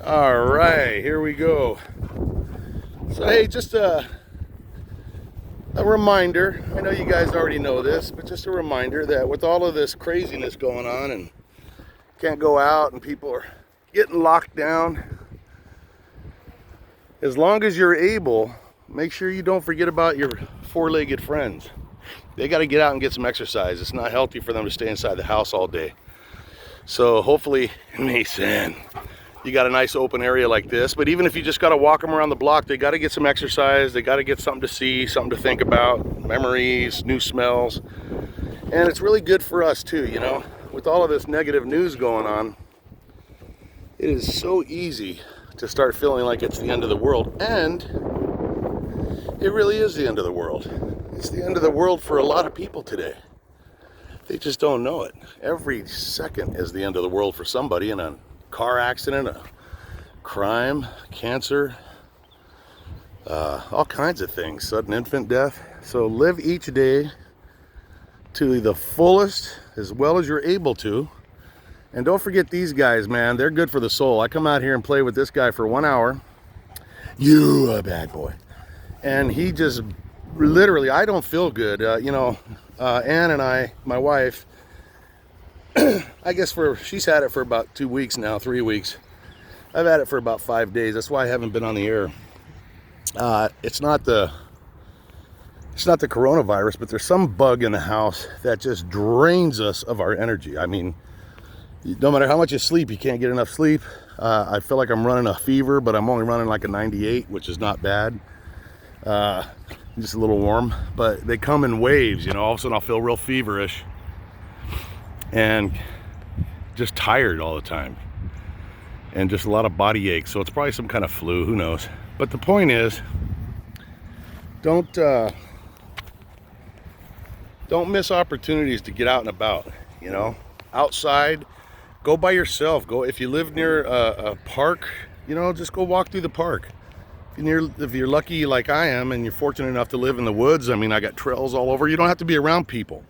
All right, here we go. So, hey, just a reminder. I know you guys already know this, but just a reminder that with all of this craziness going on and can't go out and people are getting locked down, as long as you're able, make sure you don't forget about your four-legged friends. They got to get out and get some exercise. It's not healthy for them to stay inside the house all day. So hopefully, Mason, you got a nice open area like this, but even if you just got to walk them around the block, they got to get some exercise. They got to get something to see, something to think about, memories, new smells. And it's really good for us too, you know, with all of this negative news going on. It is so easy to start feeling like it's the end of the world, and it really is the end of the world. It's the end of the world for a lot of people today. They just don't know it. Every second is the end of the world for somebody in a car accident, a crime, cancer, all kinds of things, sudden infant death. So live each day to the fullest as well as you're able to. And don't forget these guys, man. They're good for the soul. I come out here and play with this guy for 1 hour. You a bad boy. And he just literally, I don't feel good. Ann and I, my wife, I guess she's had it for about 2 weeks now, 3 weeks. I've had it for about 5 days. That's why I haven't been on the air. It's not the coronavirus, but there's some bug in the house that just drains us of our energy. I mean, no matter how much you sleep, you can't get enough sleep. I feel like I'm running a fever, but I'm only running like a 98, which is not bad. Just a little warm, but they come in waves, you know. All of a sudden I'll feel real feverish and just tired all the time and just a lot of body aches. So it's probably some kind of flu, who knows. But the point is, don't miss opportunities to get out and about, you know, outside. Go by yourself. Go, if you live near a park, you know, just go walk through the park. If you're lucky like I am and you're fortunate enough to live in the woods, I mean, I got trails all over. You don't have to be around people.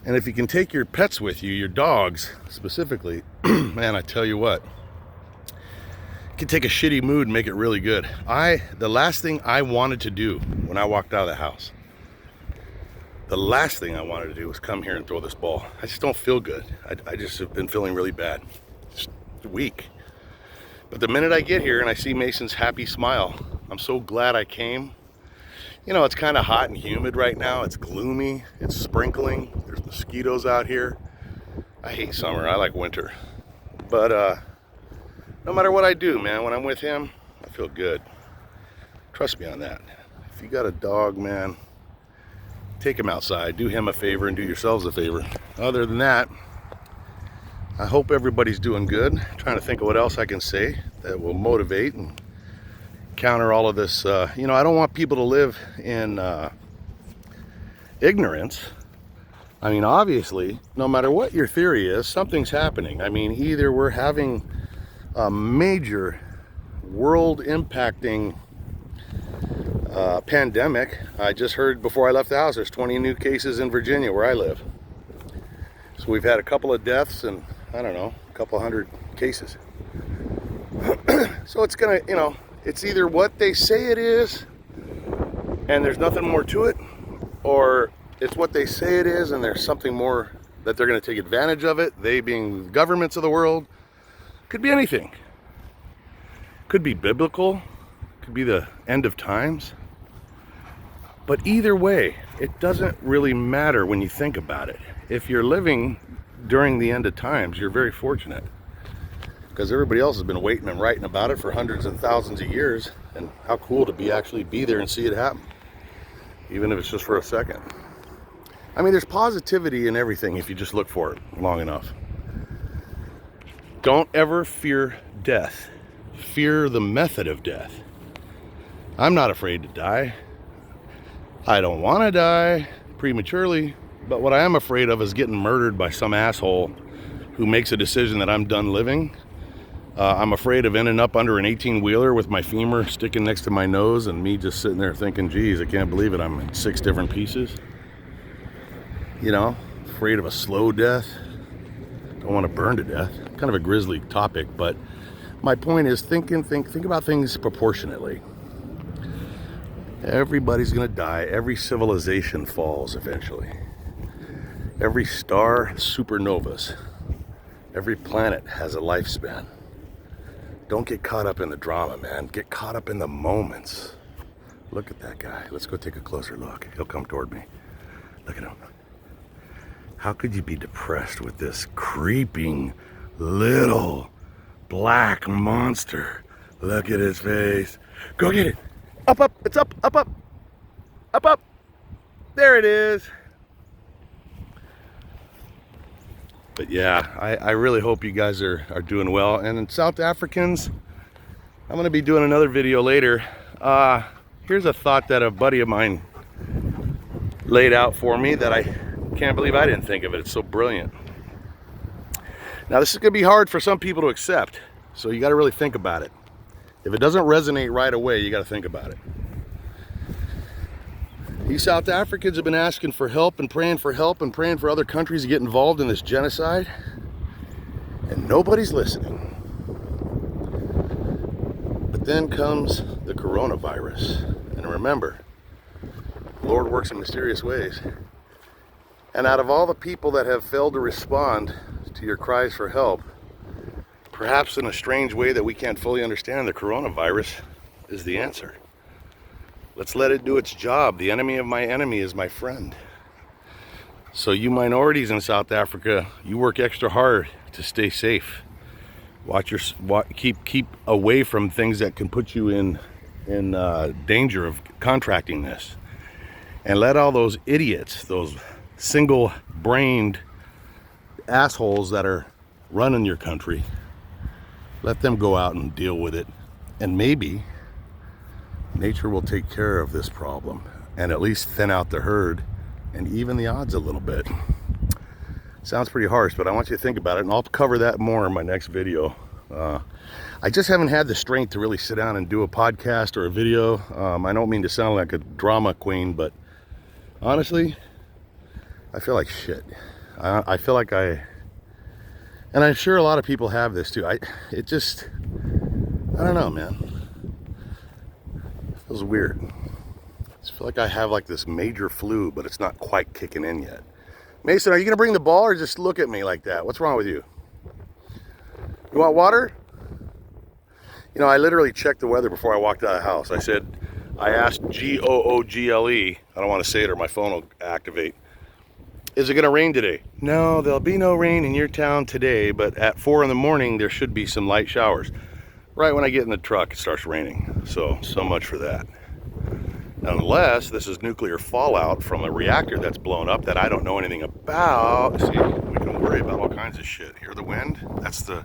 And if you can take your pets with you, your dogs specifically, man, I tell you what, it can take a shitty mood and make it really good. The last thing I wanted to do when I walked out of the house, the last thing I wanted to do was come here and throw this ball. I just don't feel good. I just have been feeling really bad. Just weak. But the minute I get here and I see Mason's happy smile, I'm so glad I came. You know, it's kind of hot and humid right now. It's gloomy. It's sprinkling. There's mosquitoes out here. I hate summer. I like winter. But no matter what I do, man, when I'm with him, I feel good. Trust me on that. If you got a dog, man, take him outside. Do him a favor and do yourselves a favor. Other than that, I hope everybody's doing good. I'm trying to think of what else I can say that will motivate and counter all of this. I don't want people to live in ignorance. I mean, obviously, no matter what your theory is, something's happening. I mean, either we're having a major world impacting pandemic. I just heard before I left the house, there's 20 new cases in Virginia where I live. So we've had a couple of deaths and I don't know, a couple hundred cases. So it's gonna, it's either what they say it is and there's nothing more to it, or it's what they say it is and there's something more that they're gonna take advantage of it, they being the governments of the world. Could be anything. Could be biblical, could be the end of times. But either way, it doesn't really matter when you think about it. If you're living during the end of times, you're very fortunate, because everybody else has been waiting and writing about it for hundreds and thousands of years. And how cool to be there and see it happen, even if it's just for a second. I mean, there's positivity in everything if you just look for it long enough. Don't ever fear death. Fear the method of death. I'm not afraid to die. I don't want to die prematurely. But what I am afraid of is getting murdered by some asshole who makes a decision that I'm done living. I'm afraid of ending up under an 18-wheeler with my femur sticking next to my nose and me just sitting there thinking, geez, I can't believe it, I'm in 6 different pieces. You know, afraid of a slow death. Don't want to burn to death. Kind of a grisly topic, but My point is think about things proportionately. Everybody's gonna die. Every civilization falls eventually. Every star, supernovas. Every planet has a lifespan. Don't get caught up in the drama, man. Get caught up in the moments. Look at that guy. Let's go take a closer look. He'll come toward me. Look at him. How could you be depressed with this creeping little black monster? Look at his face. Go get it. Up, up. It's up, up, up. Up, up. There it is. But yeah, I really hope you guys are doing well. And in South Africans, I'm going to be doing another video later. Here's a thought that a buddy of mine laid out for me that I can't believe I didn't think of it. It's so brilliant. Now, this is going to be hard for some people to accept, so you got to really think about it. If it doesn't resonate right away, you got to think about it. These South Africans have been asking for help and praying for other countries to get involved in this genocide, and nobody's listening. But then comes the coronavirus, and remember, the Lord works in mysterious ways. And out of all the people that have failed to respond to your cries for help, perhaps in a strange way that we can't fully understand, the coronavirus is the answer. Let's let it do its job. The enemy of my enemy is my friend. So you minorities in South Africa, you work extra hard to stay safe. Keep away from things that can put you in danger of contracting this. And let all those idiots, those single-brained assholes that are running your country, let them go out and deal with it. And maybe nature will take care of this problem and at least thin out the herd and even the odds a little bit. Sounds pretty harsh, but I want you to think about it, and I'll cover that more in my next video. I just haven't had the strength to really sit down and do a podcast or a video. I don't mean to sound like a drama queen, but honestly, I feel like shit. I feel like and I'm sure a lot of people have this too. I don't know, man. It feels weird. I feel like I have like this major flu, but it's not quite kicking in yet. Mason, are you gonna bring the ball or just look at me like that? What's wrong with you? You want water? You know, I literally checked the weather before I walked out of the house. I asked Google, I don't want to say it or my phone will activate. Is it gonna rain today? No, there'll be no rain in your town today, but at 4 in the morning, there should be some light showers. Right when I get in the truck, it starts raining. So much for that. Unless this is nuclear fallout from a reactor that's blown up that I don't know anything about. See, we can worry about all kinds of shit. Hear the wind? That's the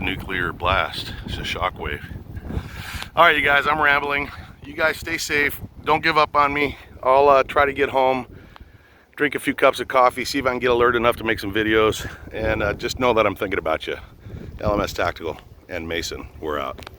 nuclear blast. It's a shock wave. All right, you guys, I'm rambling. You guys stay safe. Don't give up on me. I'll try to get home, drink a few cups of coffee, see if I can get alert enough to make some videos, and just know that I'm thinking about you. LMS Tactical and Mason, we're out.